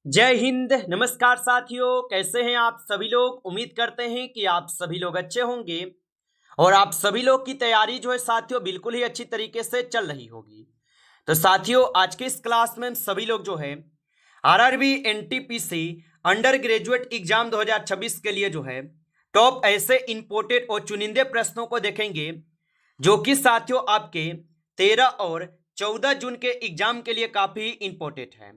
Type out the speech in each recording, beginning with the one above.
जय हिंद। नमस्कार साथियों, कैसे हैं आप सभी लोग। उम्मीद करते हैं कि आप सभी लोग अच्छे होंगे और आप सभी लोग की तैयारी जो है साथियों बिल्कुल ही अच्छी तरीके से चल रही होगी। तो साथियों आज के इस क्लास में हम सभी लोग जो है RRB NTPC under graduate exam 2026 के लिए जो है टॉप ऐसे इंपोर्टेड और चुनिंदे प्रश्नों को देखेंगे जो कि साथियों आपके 13 और 14 जून के एग्जाम के लिए काफी इंपॉर्टेंट है।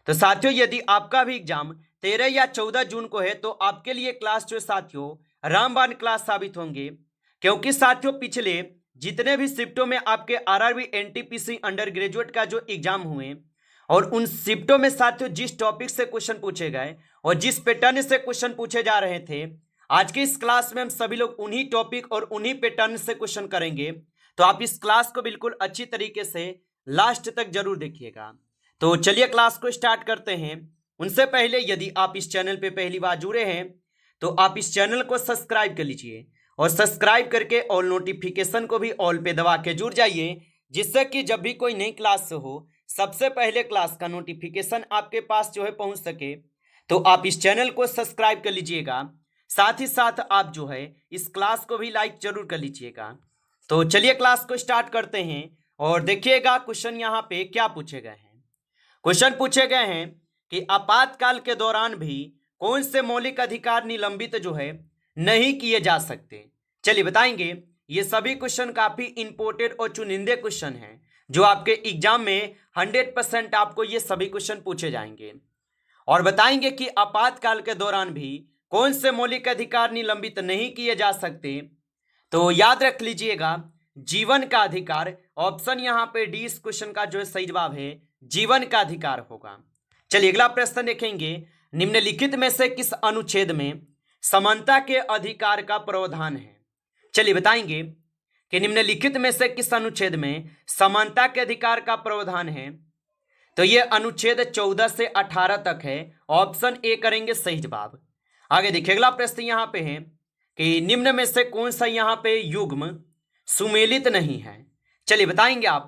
तो साथियों यदि आपका भी एग्जाम 13 या 14 जून को है तो आपके लिए क्लास जो साथियों रामबाण क्लास साबित होंगे, क्योंकि साथियों पिछले जितने भी शिफ्टों में आपके आरआरबी एनटीपीसी अंडर ग्रेजुएट का जो एग्जाम हुए और उन शिफ्टों में साथियों जिस टॉपिक से क्वेश्चन पूछे गए और जिस पैटर्न से क्वेश्चन पूछे जा रहे थे, आज की इस क्लास में हम सभी लोग उन्हीं टॉपिक और उन्हीं पैटर्न से क्वेश्चन करेंगे। तो आप इस क्लास को बिल्कुल अच्छी तरीके से लास्ट तक जरूर देखिएगा। तो चलिए क्लास को स्टार्ट करते हैं। उनसे पहले यदि आप इस चैनल पे पहली बार जुड़े हैं तो आप इस चैनल को सब्सक्राइब कर लीजिए और सब्सक्राइब करके ऑल नोटिफिकेशन को भी ऑल पे दबा के जुड़ जाइए, जिससे कि जब भी कोई नई क्लास हो सबसे पहले क्लास का नोटिफिकेशन आपके पास जो है पहुंच सके। तो आप इस चैनल को सब्सक्राइब कर लीजिएगा, साथ ही साथ आप जो है इस क्लास को भी लाइक जरूर कर लीजिएगा। तो चलिए क्लास को स्टार्ट करते हैं और देखिएगा क्वेश्चन यहाँ पे क्या पूछे गए हैं। क्वेश्चन पूछे गए हैं कि आपातकाल के दौरान भी कौन से मौलिक अधिकार निलंबित जो है नहीं किए जा सकते। चलिए बताएंगे। ये सभी क्वेश्चन काफी इंपोर्टेंट और चुनिंदे क्वेश्चन हैं जो आपके एग्जाम में 100% आपको ये सभी क्वेश्चन पूछे जाएंगे और बताएंगे कि आपातकाल के दौरान भी कौन से मौलिक अधिकार निलंबित नहीं किए जा सकते। तो याद रख लीजिएगा जीवन का अधिकार, ऑप्शन यहाँ पे डी इस क्वेश्चन का जो है सही जवाब है, जीवन का अधिकार होगा। चलिए अगला प्रश्न देखेंगे। निम्नलिखित में से किस अनुच्छेद में समानता के अधिकार का प्रावधान है। चलिए बताएंगे कि निम्नलिखित में से किस अनुच्छेद में समानता के अधिकार का प्रावधान है। तो ये अनुच्छेद 14 से 18 तक है। ऑप्शन ए करेंगे सही जवाब। आगे देखिए अगला प्रश्न यहाँ पे है कि निम्न में से कौन सा यहाँ पे युग्म सुमेलित नहीं है। चलिए बताएंगे आप।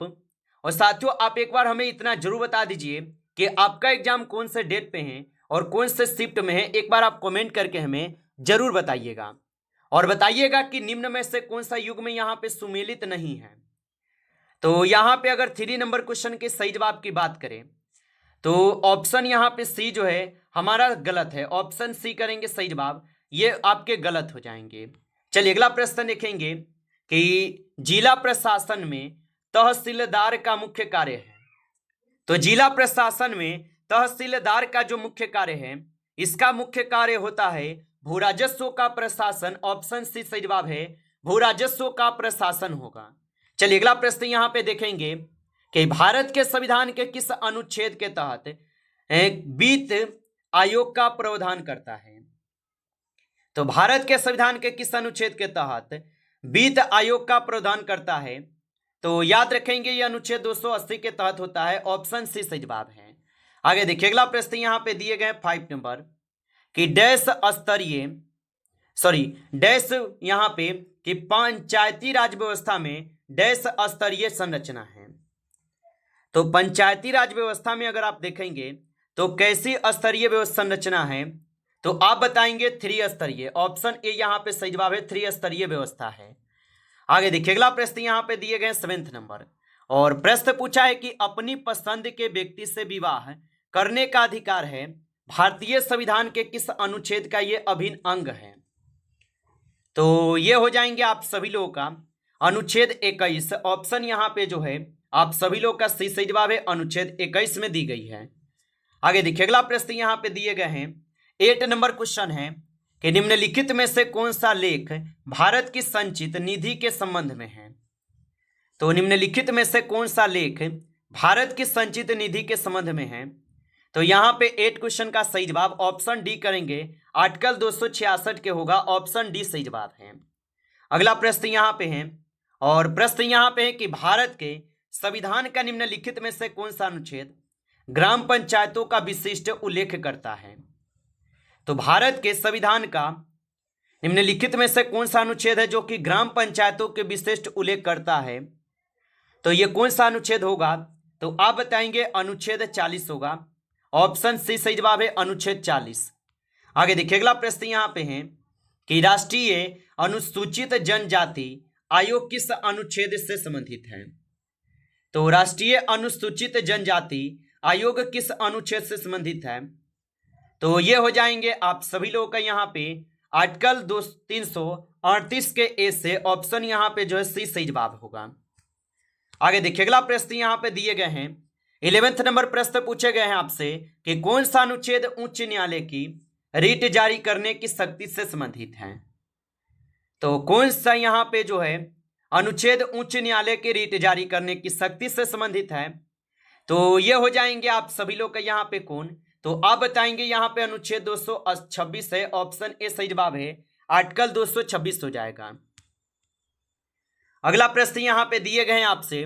और साथियों आप एक बार हमें इतना जरूर बता दीजिए कि आपका एग्जाम कौन से डेट पे है और कौन से शिफ्ट में है। एक बार आप कमेंट करके हमें जरूर बताइएगा और बताइएगा कि निम्न में से कौन सा युग्म यहाँ पे सुमेलित नहीं है। तो यहाँ पे अगर 3 नंबर क्वेश्चन के सही जवाब की बात करें तो ऑप्शन यहाँ पे सी जो है हमारा गलत है। ऑप्शन सी करेंगे सही जवाब, ये आपके गलत हो जाएंगे। चलिए अगला प्रश्न देखेंगे कि जिला प्रशासन में तहसीलदार का मुख्य कार्य है। तो जिला प्रशासन में तहसीलदार का जो मुख्य कार्य है, इसका मुख्य कार्य होता है भू राजस्व का प्रशासन। ऑप्शन सी सही जवाब है, भू राजस्व का प्रशासन होगा। चलिए अगला प्रश्न यहाँ पे देखेंगे कि भारत के संविधान के किस अनुच्छेद के तहत वित्त आयोग का प्रावधान करता है। तो भारत के संविधान के किस अनुच्छेद के तहत वित्त आयोग का प्रावधान करता है। तो याद रखेंगे ये अनुच्छेद 280 के तहत होता है। ऑप्शन सी सही जवाब है। आगे देखिए अगला प्रश्न यहाँ पे दिए गए 5 नंबर कि डैश यहाँ पे कि पंचायती राज व्यवस्था में डैश स्तरीय संरचना है। तो पंचायती राज व्यवस्था में अगर आप देखेंगे तो कैसी स्तरीय संरचना है, तो आप बताएंगे 3 स्तरीय। ऑप्शन ए यहाँ पे सही जवाब है, 3 स्तरीय व्यवस्था है। आगे देखिए अगला प्रश्न यहाँ पे दिए गए 7 नंबर और प्रश्न पूछा है कि अपनी पसंद के व्यक्ति से विवाह करने का अधिकार है भारतीय संविधान के किस अनुच्छेद का ये अभिन्न अंग है। तो ये हो जाएंगे आप सभी लोगों का अनुच्छेद 21। ऑप्शन यहाँ पे जो है आप सभी लोग का सही जवाब है, अनुच्छेद 21 में दी गई है। आगे देखिए अगला प्रश्न यहाँ पे दिए गए हैं 8 नंबर क्वेश्चन है कि निम्नलिखित में से कौन सा लेख भारत की संचित निधि के संबंध में है। तो निम्नलिखित में से कौन सा लेख भारत की संचित निधि के संबंध में है। तो यहाँ पे 8 क्वेश्चन का सही जवाब ऑप्शन डी करेंगे, आर्टिकल 266 के होगा। ऑप्शन डी सही जवाब है। अगला प्रश्न यहाँ पे है और प्रश्न यहाँ पे है कि भारत के संविधान का निम्नलिखित में से कौन सा अनुच्छेद ग्राम पंचायतों का विशिष्ट उल्लेख करता है। तो भारत के संविधान का निम्नलिखित में से कौन सा अनुच्छेद है जो कि ग्राम पंचायतों के विशिष्ट उल्लेख करता है। तो ये कौन सा अनुच्छेद होगा, तो आप बताएंगे अनुच्छेद 40 होगा। ऑप्शन सी सही जवाब है अनुच्छेद 40। आगे देखिए अगला प्रश्न यहाँ पे है कि राष्ट्रीय अनुसूचित जनजाति आयोग किस अनुच्छेद से संबंधित है। तो राष्ट्रीय अनुसूचित जनजाति आयोग किस अनुच्छेद से संबंधित है। तो ये हो जाएंगे आप सभी लोगों का यहाँ पे आर्टिकल 338 के ए से ऑप्शन यहाँ पे जो है सी सही जवाब होगा। आगे देखिए अगला प्रश्न यहाँ पे दिए गए हैं 11वें नंबर प्रश्न पूछे गए हैं आपसे कि कौन सा अनुच्छेद उच्च न्यायालय की रिट जारी करने की शक्ति से संबंधित है। तो कौन सा यहाँ पे जो है अनुच्छेद उच्च न्यायालय की रिट जारी करने की शक्ति से संबंधित है। तो ये हो जाएंगे आप सभी लोग का यहाँ पे कौन, तो आप बताएंगे यहाँ पे अनुच्छेद 226 है, ऑप्शन ए सही जवाब है, आर्टिकल 226 हो जाएगा। अगला प्रश्न यहाँ पे दिए गए हैं आपसे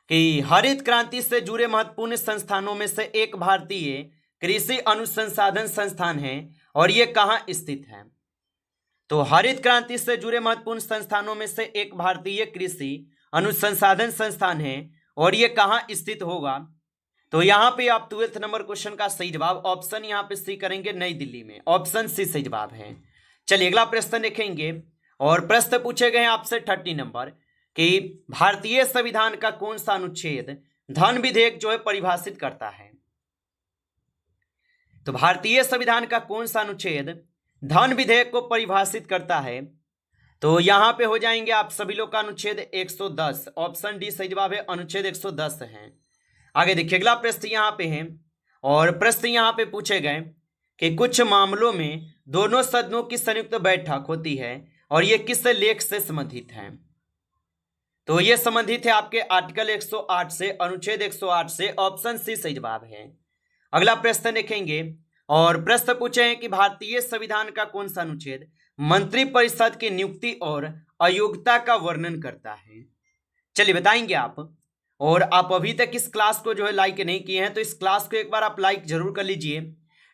कि हरित क्रांति से जुड़े महत्वपूर्ण संस्थानों में से एक भारतीय कृषि अनुसंधान संस्थान है और ये कहाँ स्थित है। तो हरित क्रांति से जुड़े महत्वपूर्ण संस्थानों में से एक भारतीय कृषि अनुसंधान संस्थान है और ये कहाँ स्थित होगा। तो यहाँ पे आप 12th नंबर क्वेश्चन का सही जवाब ऑप्शन यहाँ पे सी करेंगे, नई दिल्ली में, ऑप्शन सी सही जवाब है। चलिए अगला प्रश्न देखेंगे और प्रश्न पूछे गए हैं आपसे 30 नंबर कि भारतीय संविधान का कौन सा अनुच्छेद धन विधेयक जो है परिभाषित करता है। तो भारतीय संविधान का कौन सा अनुच्छेद धन विधेयक को परिभाषित करता है। तो यहाँ पे हो जाएंगे आप सभी लोग का अनुच्छेद 110, ऑप्शन डी सही जवाब है, अनुच्छेद 110 है। आगे देखिए अगला प्रश्न यहाँ पे है और प्रश्न यहाँ पे पूछे गए कि कुछ मामलों में दोनों सदनों की संयुक्त बैठक होती है और ये किस लेख से संबंधित है। तो ये संबंधित है आपके आर्टिकल 108 से, अनुच्छेद 108 से, ऑप्शन सी सही जवाब है। अगला प्रश्न देखेंगे और प्रश्न पूछे हैं कि भारतीय संविधान का कौन सा अनुच्छेद मंत्रिपरिषद की नियुक्ति और अयोग्यता का वर्णन करता है। चलिए बताएंगे आप। और आप अभी तक इस क्लास को जो है लाइक नहीं किए हैं तो इस क्लास को एक बार आप लाइक जरूर कर लीजिए।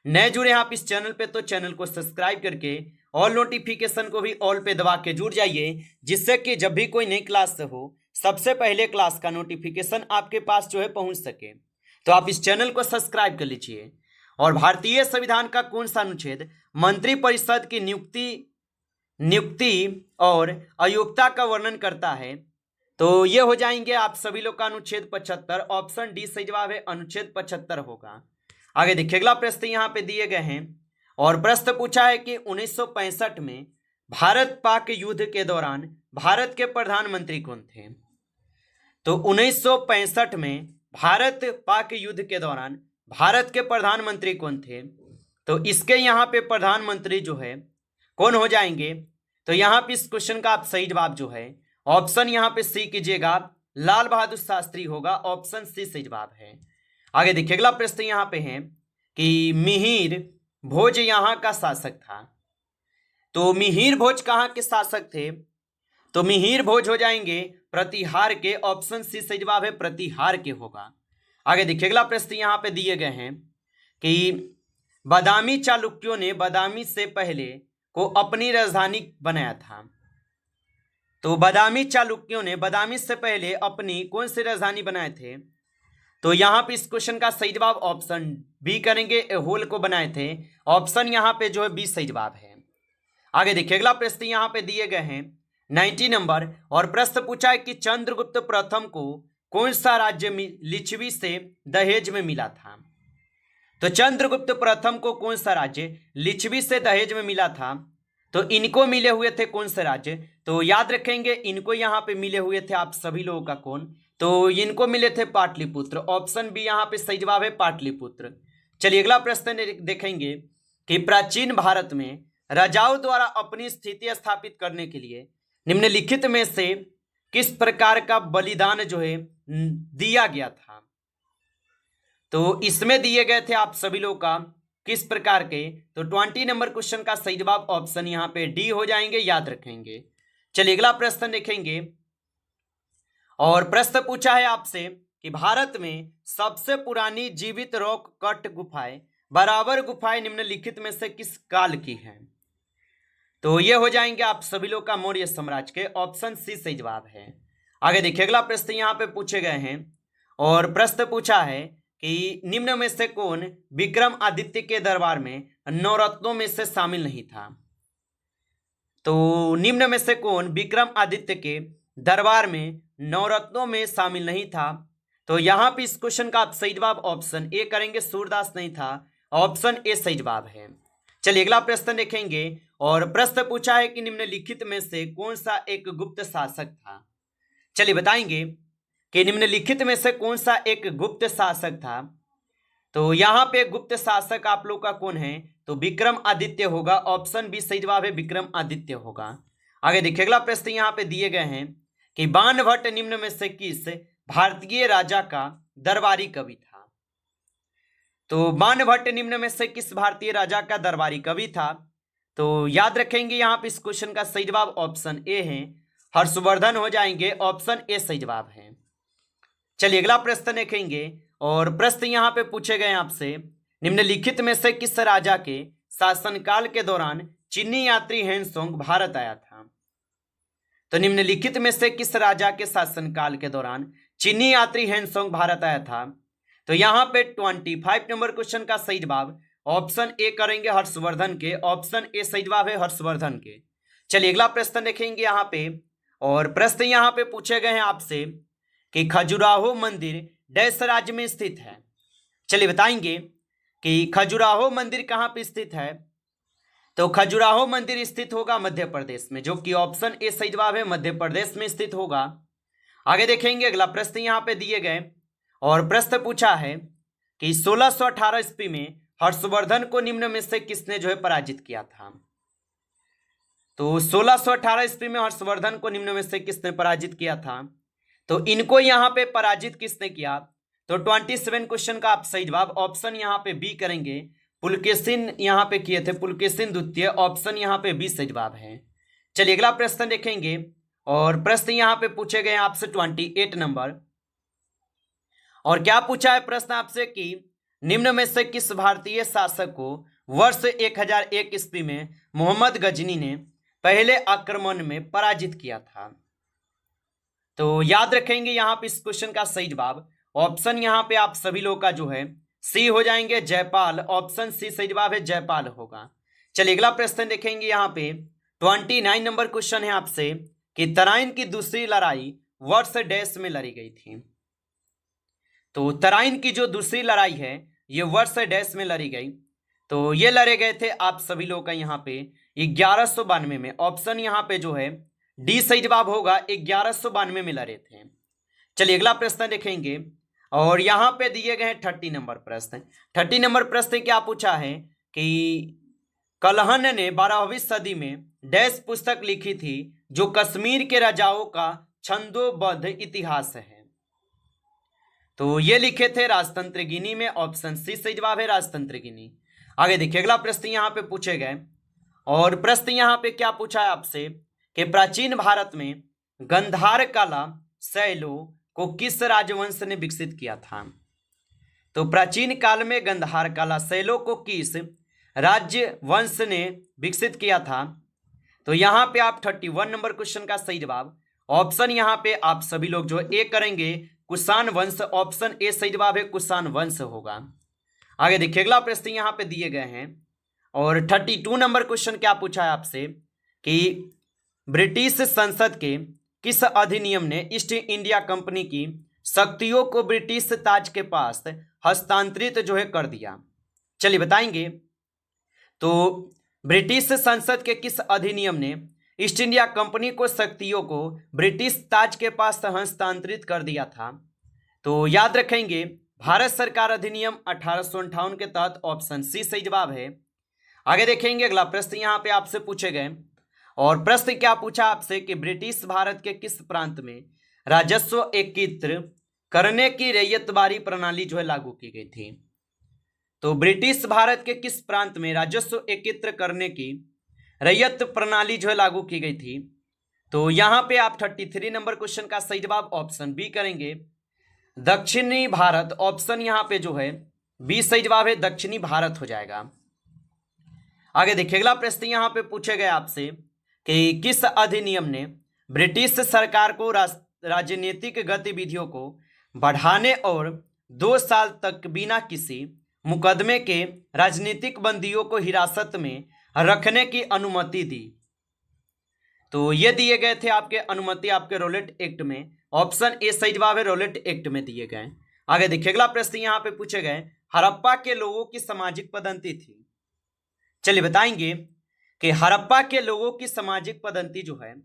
नए जुड़े हैं आप इस चैनल पे तो चैनल को सब्सक्राइब करके ऑल नोटिफिकेशन को भी ऑल पे दबा के जुड़ जाइए, जिससे कि जब भी कोई नई क्लास हो सबसे पहले क्लास का नोटिफिकेशन आपके पास जो है पहुंच सके। तो आप इस चैनल को सब्सक्राइब कर लीजिए। और भारतीय संविधान का कौन सा अनुच्छेद मंत्रिपरिषद की नियुक्ति और अयोग्यता का वर्णन करता है। तो ये हो जाएंगे आप सभी लोग का अनुच्छेद 75, ऑप्शन डी सही जवाब है, अनुच्छेद 75 होगा। आगे देखिए अगला प्रश्न यहाँ पे दिए गए हैं और प्रश्न पूछा है कि 1965 में भारत पाक युद्ध के दौरान भारत के प्रधानमंत्री कौन थे। तो 1965 में भारत पाक युद्ध के दौरान भारत के प्रधानमंत्री कौन थे। तो इसके यहाँ पे प्रधानमंत्री जो है कौन हो जाएंगे। तो यहाँ पे इस क्वेश्चन का आप सही जवाब जो है ऑप्शन यहाँ पे सी कीजिएगा, लाल बहादुर शास्त्री होगा, ऑप्शन सी सही जवाब है। आगे देखिए अगला प्रश्न यहाँ पे है कि मिहिर भोज यहाँ का शासक था। तो मिहिर भोज कहाँ के शासक थे। तो मिहिर भोज हो जाएंगे प्रतिहार के, ऑप्शन सी सही जवाब है, प्रतिहार के होगा। आगे देखिए अगला प्रश्न यहाँ पे दिए गए हैं कि बादामी चालुक्यों ने बादामी से पहले को अपनी राजधानी बनाया था। तो बादामी चालुक्यों ने बादामी से पहले अपनी कौन सी राजधानी बनाए थे। तो यहाँ पे इस क्वेश्चन का सही जवाब ऑप्शन बी करेंगे, एहोल को बनाए थे, ऑप्शन यहाँ पे जो है बी सही जवाब है। आगे देखिए अगला प्रश्न यहाँ पे दिए गए हैं 90 नंबर और प्रश्न पूछा है कि चंद्रगुप्त प्रथम को कौन सा राज्य लिच्छवी से दहेज में मिला था। तो चंद्रगुप्त प्रथम को कौन सा राज्य लिच्छवी से दहेज में मिला था। तो इनको मिले हुए थे कौन से राज्य। तो याद रखेंगे इनको यहाँ पे मिले हुए थे आप सभी लोगों का कौन। तो इनको मिले थे पाटलिपुत्र, ऑप्शन बी यहाँ पे सही जवाब है, पाटलिपुत्र। चलिए अगला प्रश्न देखेंगे कि प्राचीन भारत में राजाओं द्वारा अपनी स्थिति स्थापित करने के लिए निम्नलिखित में से किस प्रकार का बलिदान जो है दिया गया था। तो इसमें दिए गए थे आप सभी लोग का किस प्रकार के। तो 20 नंबर क्वेश्चन का सही जवाब ऑप्शन यहाँ पे डी हो जाएंगे, याद रखेंगे। चलिए अगला प्रश्न देखेंगे और प्रश्न पूछा है आपसे कि भारत में सबसे पुरानी जीवित रॉक कट गुफाएं बराबर गुफाएं निम्नलिखित में से किस काल की हैं। तो ये हो जाएंगे आप सभी लोग का मौर्य साम्राज्य के, ऑप्शन सी सही जवाब है। आगे देखिए अगला प्रश्न यहाँ पे पूछे गए हैं और प्रश्न पूछा है कि निम्न में से कौन विक्रम आदित्य के दरबार में नवरत्नों में से शामिल नहीं था। तो निम्न में से कौन विक्रम आदित्य के दरबार में नवरत्नों में शामिल नहीं था। तो यहाँ पे इस क्वेश्चन का आप सही जवाब ऑप्शन ए करेंगे, सूरदास नहीं था, ऑप्शन ए सही जवाब है। चलिए अगला प्रश्न देखेंगे, और प्रश्न पूछा है कि निम्नलिखित में से कौन सा एक गुप्त शासक था। चलिए बताएंगे कि निम्नलिखित में से कौन सा एक गुप्त शासक था। तो यहाँ पे गुप्त शासक आप लोग का कौन है, तो विक्रम आदित्य होगा, ऑप्शन बी सही जवाब है, विक्रम आदित्य होगा। आगे देखिए अगला प्रश्न यहाँ पे दिए गए हैं कि बाणभट्ट निम्न में से किस भारतीय राजा का दरबारी कवि था। तो बाणभट्ट निम्न में से किस भारतीय राजा का दरबारी कवि था। तो याद रखेंगे यहाँ पे इस क्वेश्चन का सही जवाब ऑप्शन ए है, हर्षवर्धन हो जाएंगे, ऑप्शन ए सही जवाब है। चलिए अगला प्रश्न देखेंगे, और प्रश्न यहाँ पे पूछे गए आपसे, निम्नलिखित में से किस राजा के शासनकाल के दौरान चीनी यात्री हैंसोंग भारत आया था। तो निम्नलिखित में से किस राजा के शासनकाल के दौरान चीनी यात्री हैंसोंग भारत आया था। तो यहाँ पे 25 नंबर क्वेश्चन का सही जवाब ऑप्शन ए करेंगे, हर्षवर्धन के, ऑप्शन ए सही जवाब है, हर्षवर्धन के। चलिए अगला प्रश्न देखेंगे यहाँ पे, और प्रश्न यहाँ पे पूछे गए हैं आपसे कि खजुराहो मंदिर डैश राज्य में स्थित है। चलिए बताएंगे कि खजुराहो मंदिर कहाँ पे स्थित है। तो खजुराहो मंदिर स्थित होगा मध्य प्रदेश में, जो कि ऑप्शन ए सही जवाब है, मध्य प्रदेश में स्थित होगा। आगे देखेंगे अगला प्रश्न यहाँ पे दिए गए, और प्रश्न पूछा है कि 1618 ईस्वी में हर्षवर्धन को निम्न में से किसने जो है पराजित किया था। तो 1618 ईस्वी में हर्षवर्धन को निम्न में से किसने पराजित किया था। तो इनको यहाँ पे पराजित किसने किया। तो 27 क्वेश्चन का आप सही जवाब ऑप्शन यहाँ पे बी करेंगे, पुलकेशिन यहाँ पे किए थे, पुलकेशिन द्वितीय, ऑप्शन यहाँ पे बी सही जवाब है। चलिए अगला प्रश्न देखेंगे, और प्रश्न यहाँ पे पूछे गए आपसे 28 नंबर, और क्या पूछा है प्रश्न आपसे कि निम्न में से किस भारतीय शासक को वर्ष 1001 ईस्वी में मोहम्मद गजनी ने पहले आक्रमण में पराजित किया था। तो याद रखेंगे यहाँ पे इस क्वेश्चन का सही जवाब ऑप्शन यहाँ पे आप सभी लोग का जो है सी हो जाएंगे, जयपाल, ऑप्शन सी सही जवाब है, जयपाल होगा। चलिए अगला प्रश्न देखेंगे, यहाँ पे 29 नंबर क्वेश्चन है आपसे कि तराइन की दूसरी लड़ाई वर्ष डैश में लड़ी गई थी। तो तराइन की जो दूसरी लड़ाई है ये वर्ष डैश में लड़ी गई। तो ये लड़े गए थे आप सभी लोग का यहाँ पे 1192 में, ऑप्शन यहाँ पे जो है डी सही जवाब होगा, 1192 में लड़े थे। चलिए अगला प्रश्न देखेंगे, और यहाँ पे दिए गए हैं 30 नंबर प्रश्न। 30 नंबर प्रश्न क्या पूछा है कि कलहन ने 12वीं सदी में डैश पुस्तक लिखी थी जो कश्मीर के राजाओं का छंदोबद्ध इतिहास है। तो ये लिखे थे राजतंत्र गिनी में, ऑप्शन सी सही जवाब है, राजतंत्र गिनी। आगे देखिए अगला प्रश्न यहाँ पे पूछे गए, और प्रश्न यहाँ पे क्या पूछा है आपसे कि प्राचीन भारत में गंधार कला शैलों को किस राजवंश ने विकसित किया था। तो प्राचीन काल में गंधार कला शैलों को किस राजवंश ने विकसित किया था। तो यहाँ पे आप 31 नंबर क्वेश्चन का सही जवाब ऑप्शन यहाँ पे आप सभी लोग जो ए करेंगे, कुषाण वंश, ऑप्शन ए सही जवाब है, कुषाण वंश होगा। आगे देखिए अगला प्रश्न यहाँ पे दिए गए हैं, और 32 नंबर क्वेश्चन क्या पूछा है आपसे कि ब्रिटिश संसद के किस अधिनियम ने ईस्ट इंडिया कंपनी की शक्तियों को ब्रिटिश ताज के पास हस्तांतरित जो है कर दिया। चलिए बताएंगे, तो ब्रिटिश संसद के किस अधिनियम ने ईस्ट इंडिया कंपनी को शक्तियों को ब्रिटिश ताज के पास हस्तांतरित कर दिया था। तो याद रखेंगे भारत सरकार अधिनियम 1858 के तहत, ऑप्शन सी सही जवाब है। आगे देखेंगे अगला प्रश्न यहाँ पे आपसे पूछे गए, और प्रश्न क्या पूछा आपसे कि ब्रिटिश भारत के किस प्रांत में राजस्व एकत्र करने की रैयतवारी प्रणाली जो है लागू की गई थी। तो ब्रिटिश भारत के किस प्रांत में राजस्व एकत्र करने की रैयत प्रणाली जो है लागू की गई थी। तो यहाँ पे आप 33 नंबर क्वेश्चन का सही जवाब ऑप्शन बी करेंगे, दक्षिणी भारत, ऑप्शन यहाँ पे जो है बी सही जवाब है, दक्षिणी भारत हो जाएगा। आगे देखिए अगला प्रश्न यहाँ पे पूछे गए आपसे कि किस अधिनियम ने ब्रिटिश सरकार को राजनीतिक गतिविधियों को बढ़ाने और 2 साल तक बिना किसी मुकदमे के राजनीतिक बंदियों को हिरासत में रखने की अनुमति दी। तो ये दिए गए थे आपके अनुमति आपके रॉलेट एक्ट में। ऑप्शन ए सही जवाब है, रॉलेट एक्ट में दिए गए। आगे देखिए अगला प्रश्न यहाँ पे पूछे गए, हड़प्पा के लोगों की सामाजिक पद्धति थी। चलिए बताएंगे कि हड़प्पा के लोगों की सामाजिक पद्धति जो है,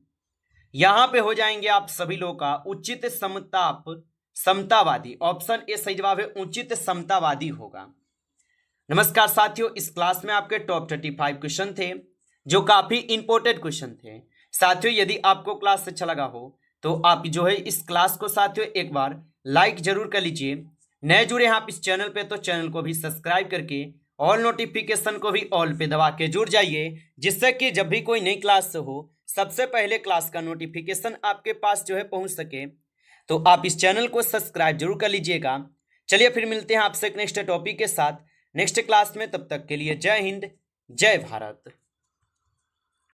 यहां पे हो जाएंगे आप सभी लोगों का उचित समतावादी। ऑप्शन ए सही जवाब है, उचित समतावादी होगा। नमस्कार साथियों, इस क्लास में आपके टॉप 35 क्वेश्चन थे जो काफी इंपॉर्टेंट क्वेश्चन थे। साथियों यदि आपको क्लास अच्छा लगा हो तो आप जो है इस क्लास को साथियों एक बार लाइक जरूर कर लीजिए। नए जुड़े हैं आप इस चैनल पे तो चैनल को भी सब्सक्राइब करके ऑल नोटिफिकेशन को भी ऑल पे दबा के जुड़ जाइए, जिससे कि जब भी कोई नई क्लास हो सबसे पहले क्लास का नोटिफिकेशन आपके पास जो है पहुंच सके। तो आप इस चैनल को सब्सक्राइब जरूर कर लीजिएगा। चलिए फिर मिलते हैं आपसे नेक्स्ट टॉपिक के साथ नेक्स्ट क्लास में। तब तक के लिए जय हिंद, जय भारत।